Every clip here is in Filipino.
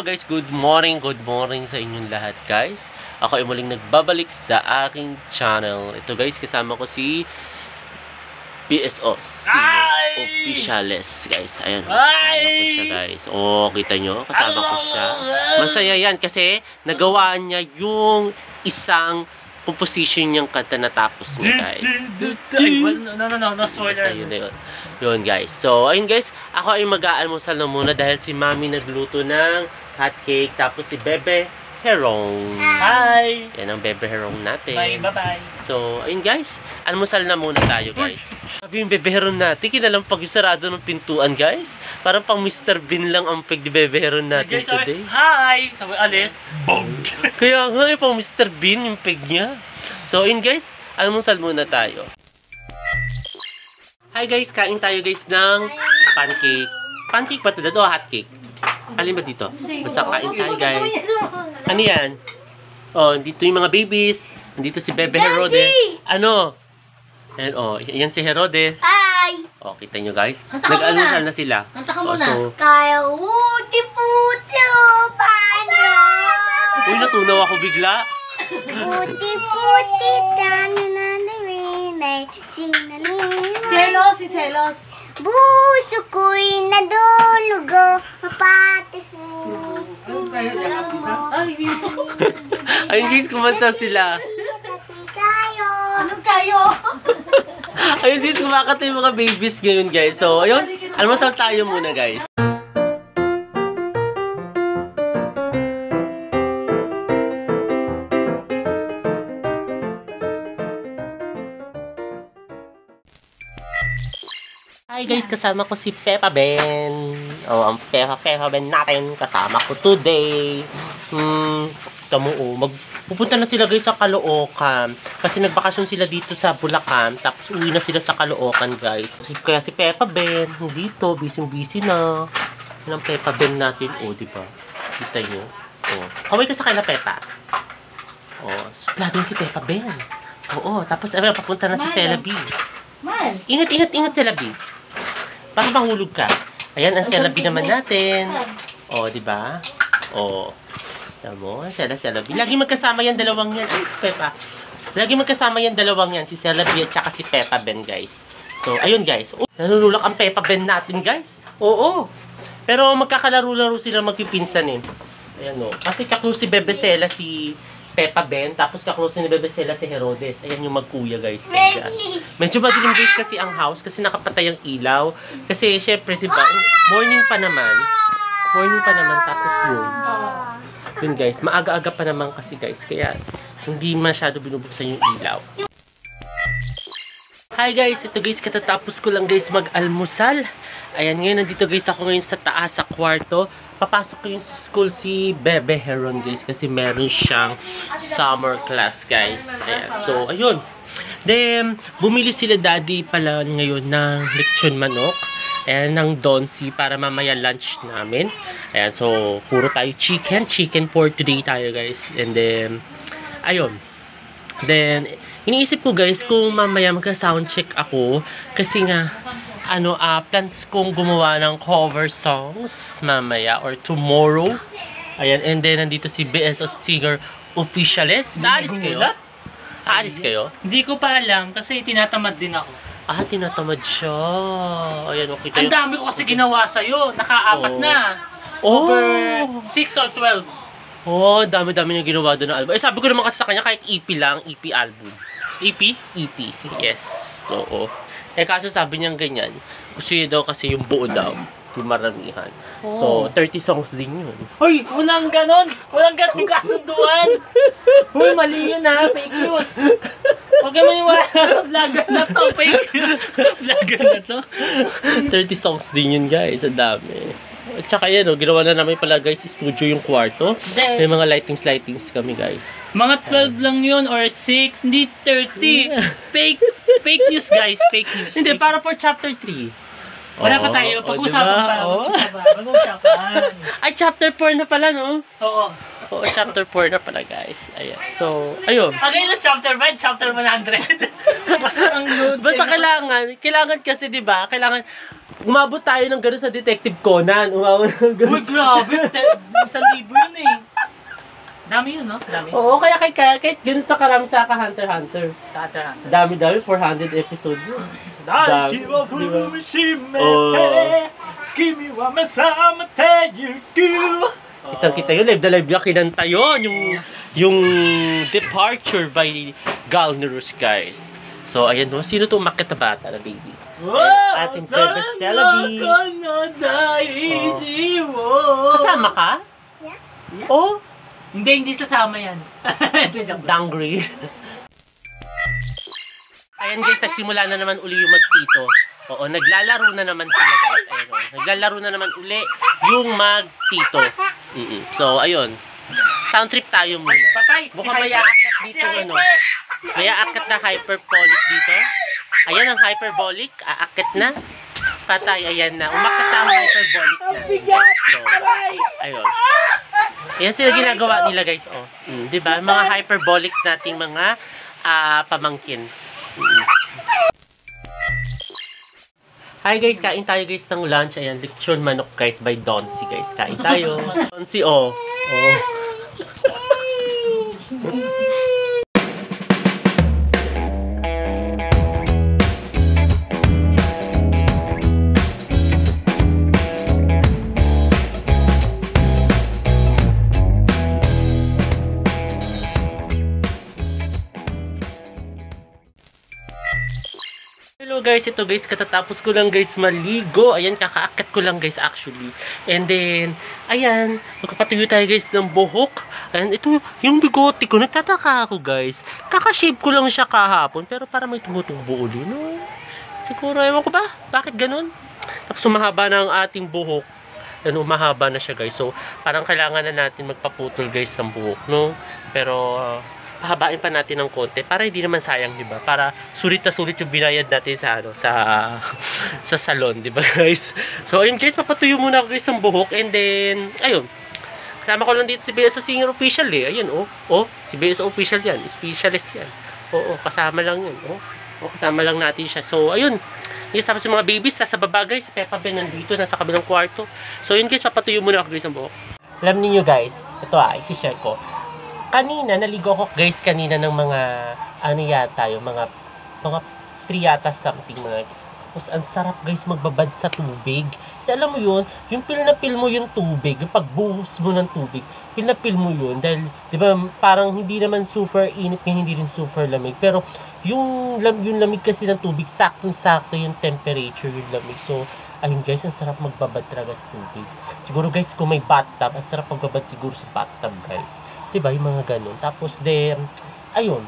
Hello guys, good morning sa inyong lahat guys. Ako ay muling nagbabalik sa aking channel. Ito guys, kasama ko si PSO, Officiales guys. Ayan, kasama ko siya guys. Oh, kita nyo, kasama ko siya. Masaya yan kasi nagawa niya yung isang composition niyang kanta natapos niya guys. No spoiler. Yun guys. So, ayun guys, ako ay mag-aalmusal na muna dahil si Mami nagluto ng hot cake. Tapos si Bebe Herong. Hi! Yan ang Bebe Herong natin. Bye-bye. So, ayun guys, almusal na muna tayo guys. Sabi yung Bebe Herong natin, kinalampag yung sarado ng pintuan guys. Parang pang Mr. Bean lang ang peg ni Bebe Herong natin today. Hi! Sabi alit. Bong! Kaya nga, pang Mr. Bean yung peg niya. So, ayun guys, almusal muna tayo. Hi guys, kain tayo guys ng pancake. Pancake ba ito? Ito hot cake. Alin ba dito? Basta kain tayo guys. Ano yan? Oh, dito yung mga babies. Nandito si Bebe Herodes. Ano? Ayan, oh, yan si Herodes. Hi! Oh, kita nyo guys. Nag-almusal na sila. Kanta ka muna. So, Kaya uti-puti paano? uy, natunaw ako bigla. Puti-puti tanananiminay sinaniniman. Si Celos. Buso ko'y nadulugo mapatis Ayun guys, kumanta sila. Anong kayo? Ayun guys, kumakanta yung mga babies ngayon guys. So, ayun, almusal tayo muna guys. Hi guys, kasama ko si Peppa Ben. Oh, ang Peppa Ben natin kasama ko today. Pupunta na sila guys sa Caloocan. Kasi nagbakasyon sila dito sa Bulacan. Tapos uwi na sila sa Caloocan guys. Kaya si Peppa Ben, dito, busy na. Yan ang Peppa Ben natin. Oh, diba? Kita nyo. Oh. Kaway ka sa kanila, Peppa. Oh, supla din si Peppa Ben. Oo, tapos papunta na si Cela B. Ingat Cela B. Baka mahulog ka. Ayan, ang Cela B naman natin. O, diba? O. Tama mo, Cela B. Lagi magkasama yan, dalawang yan. Ay, Peppa. Lagi magkasama yan, dalawang yan. Si Cela B at saka si Peppa Ben, guys. So, ayun, guys. Oh, nanunulak ang Peppa Ben natin, guys. Oo. Pero magkakalaro-laro sila magpipinsan, eh. Ayan, o. Kasi kaklose si Bebe Cela, si Peppa Ben, tapos kaklose ni Bebe Cela si Herodes. Ayan yung magkuya guys. Ayan. Medyo madilim guys kasi ang house kasi nakapatay ang ilaw. Kasi syempre, diba, morning pa naman. Tapos yun guys, maaga-aga pa naman kasi guys. Kaya hindi masyado binubuksan yung ilaw. Hi guys, ito guys, katatapos ko lang guys mag-almusal. Ayan, ngayon nandito guys ako ngayon sa taas sa kwarto. Papasok ko yung school si Bebe Heron guys kasi meron siyang summer class guys. Ayan, so ayun. Then, bumili sila daddy pala ngayon ng lechon manok. Ayan, ng donsi para mamaya lunch namin. Ayan, so puro tayo chicken for today tayo guys. And then, ayun. Then, iniisip ko guys kung mamaya magka-soundcheck ako kasi nga plans kong gumawa ng cover songs mamaya or tomorrow. Ayan, and then nandito si BSO Singer Officiales. Aalis kayo? Aalis kayo? Hindi ko pa alam kasi tinatamad din ako. Ah, tinatamad siya. Ayan, okay tayo. Ang dami ko kasi ginawa sa'yo. Naka-4 na. Oh. Over 6 or 12. Oh, dami-dami niya ginawa doon ng album. Eh, sabi ko naman kasi sa kanya kahit EP lang, EP album. EP? EP, yes. So, eh kaso sabi niya ganyan, gusto niya daw kasi yung buo daw, yung maramihan. So, 30 songs din yun. Hoy, walang ganon kasunduan. Hoy, mali yun ha, fake news. Huwag ka maniwala sa vlogger na to, fake news. Vlogger na to. 30 songs din yun guys, ang dami. At saka yan, ginawa na namin pala guys, studio yung kwarto. May mga lightings kami guys. Mga 12 lang yun or 6, hindi 30. Fake news guys, fake news. Hindi, para for chapter 3. Wala pa tayo, pag-usapan diba? pa. Pag-usapan. Ay, chapter 4 na pala, no? Oo. Oo, chapter 4 na pala guys. Ayan. So, ayun. Again, chapter 1, chapter 100. Basta ang load. Basta kailangan kasi 'di ba? Kailangan Umabot tayo ng gano'n sa Detective Conan. Umabot ng gano'n. Uy, grabe. 1,000 yun eh. Dami yun, no? Dami. Oo, kaya kahit ganun sa karami sa Hunter x Hunter. Tata. Dami, 400 episode yun. Dami. Oh. Kimi wa masama tayo. Kitang-kita yun, live na live niya, kinanta yun, yung Departure by Galnerus, guys. So, ayan no, sino to umakit na bata na baby? Ating Bebe Celabi. Kasama ka? Yeah. Oh, Hindi sasama yan. dangry. Ayan guys, nagsimula na naman uli yung magtito. Oo, naglalaro na naman sila guys. Ayan, oh. Naglalaro na naman uli yung magtito. So, ayun. Sound trip tayo muna. Patay! Mukhang may aakat dito, ano. May aakat na hyperbolic dito. Ayan ang hyperbolic. Aakat na. Patay, ayan na. Umakat na ang hyperbolic na. So, ayun. Ayan sila ginagawa nila guys. Oh. Diba? Mga hyperbolic nating mga pamangkin. Hi guys, kain tayo guys ng lunch. Ayan, lechon manok guys by Donsi guys. Kain tayo. Donsi, oh. Oh. Hello guys, ito guys, katatapos ko lang guys maligo. Ayan, kakaakyat ko lang guys actually. And then, ayan, magpapatuyo tayo guys ng buhok. Ayan, ito yung bigote ko. Nagtataka ako guys. Kakashave ko lang siya kahapon, pero para may tumutubo ulit, no? Siguro, ewan ko ba? Bakit ganun? Tapos umahaba na ang ating buhok. Ayan, umahaba na siya guys. So, parang kailangan na natin magpaputol guys ng buhok, no? Pero, pahabain pa natin ng konti para hindi naman sayang, 'di ba? Para sulit na sulit yung binayad natin sa ano, sa salon, 'di ba, guys? So, ayun guys, papatuyo muna ako guys ng buhok and then ayun. Kasama ko lang dito si BS Singer Official eh. Ayun, oh, si BS Official 'yan, specialist 'yan. Oo, kasama lang 'yun, oh. Kasama lang natin siya. So, ayun. Guys, tapos yung mga babies nasa baba guys, si Peppa Ben nandito nasa kabilang kwarto. So, ayun guys, papatuyo muna ako guys ng buhok. Alam niyo guys, ito i-share ko. Kanina, naligo ako guys kanina ng mga, ano yata, yung mga 3 yata something mga. Tapos, ang sarap guys magbabad sa tubig. Kasi alam mo yun, yung feel na feel mo yung tubig, yung pagbuhos mo ng tubig, feel na feel mo yun. Dahil, di ba, parang hindi naman super init, hindi rin super lamig. Pero, yung lamig kasi ng tubig, saktong-sakto yung temperature, yung lamig. So, ayun guys, ang sarap magbabad talaga sa tubig. Siguro guys, kung may bathtub, ang sarap magbabad siguro sa bathtub guys. Diba, yung mga ganun. Tapos, then, ayun.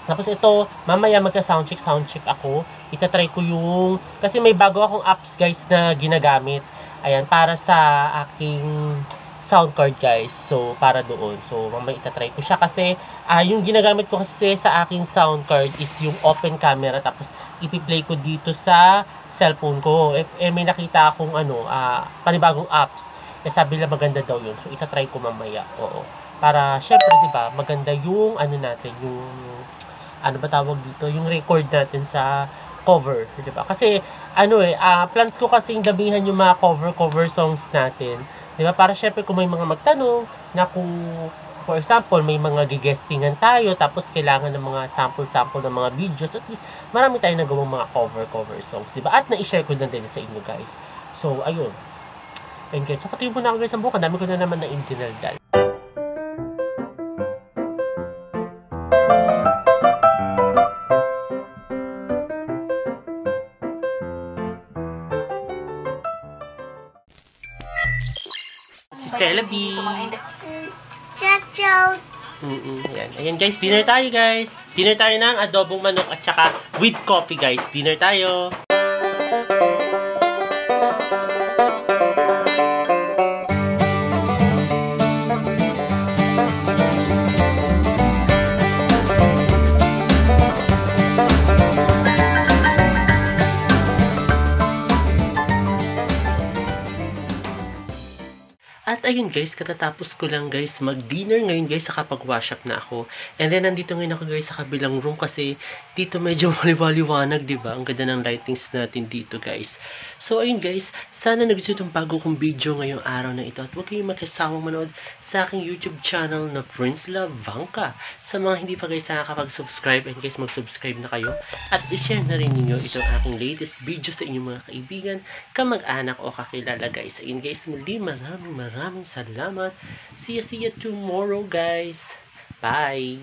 Tapos, ito, mamaya magka-soundcheck ako. Itatry ko yung, kasi may bago akong apps, guys, na ginagamit. Ayan, para sa aking sound card, guys. So, para doon. So, mamaya itatry ko siya. Kasi, yung ginagamit ko kasi sa aking sound card is yung open camera. Tapos, ipi-play ko dito sa cellphone ko. May nakita akong, panibagong apps. Sabi nila maganda daw yun. So, itatry ko mamaya. Oo. Para, syempre, di ba, maganda yung, natin, yung, ba tawag dito, yung record natin sa cover, di ba? Kasi, plans ko kasing damihan yung mga cover songs natin, di ba? Para, syempre, kung may mga magtanong, na kung, for example, may mga gigestingan tayo, tapos kailangan ng mga sample ng mga videos, at least, marami tayong nagawang mga cover songs, di ba? At na-share ko na din sa inyo, guys. So, ayun. And guys, papatuyo muna ako guys ang buka. Dami ko na naman na intinaldal. Celabi. Ciao. Ayan. Ayan guys, dinner tayo guys. Dinner tayo ng adobong manok at saka with coffee guys. Dinner tayo. At At ayun guys, katatapos ko lang guys mag-dinner ngayon guys, saka pag-wash up na ako. And then nandito ngayon ako guys sa kabilang room kasi dito medyo maliwaliwanag, di ba? Ang ganda ng lightings natin dito guys. So ayun guys, sana nagustuhan itong bago kong video ngayong araw na ito. At huwag kayong makasawang manood sa aking YouTube channel na Prince Lavanca. Sa mga hindi pa guys nakakapag-subscribe, and guys mag-subscribe na kayo. At i-share na rin ninyo itong aking latest video sa inyong mga kaibigan, kamag-anak o kakilala guys. Ayun guys, muli maraming salamat. See ya tomorrow guys. Bye!